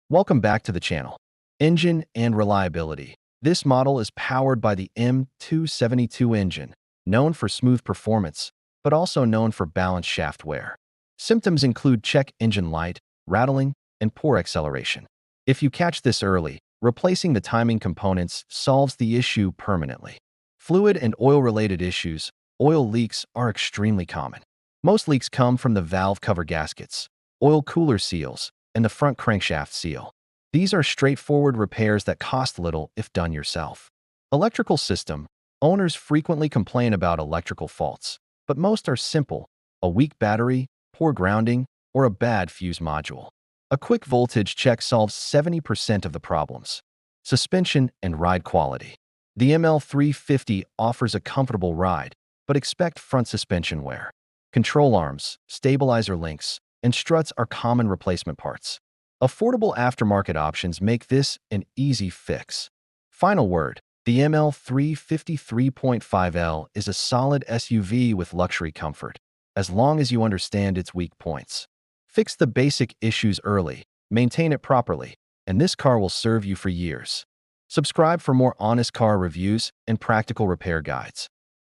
Welcome back to the channel. Engine and reliability. This model is powered by the M272 engine, known for smooth performance, but also known for balanced shaft wear. Symptoms include check engine light, rattling, and poor acceleration. If you catch this early, replacing the timing components solves the issue permanently. Fluid and oil-related issues. Oil leaks are extremely common. Most leaks come from the valve cover gaskets, oil cooler seals, and the front crankshaft seal. These are straightforward repairs that cost little if done yourself. Electrical system. Owners frequently complain about electrical faults, but most are simple: a weak battery, poor grounding, or a bad fuse module. A quick voltage check solves 70% of the problems. Suspension and ride quality. The ML350 offers a comfortable ride, but expect front suspension wear. Control arms, stabilizer links, and struts are common replacement parts. Affordable aftermarket options make this an easy fix. Final word: the ML350 3.5L is a solid SUV with luxury comfort, as long as you understand its weak points. Fix the basic issues early, maintain it properly, and this car will serve you for years. Subscribe for more honest car reviews and practical repair guides.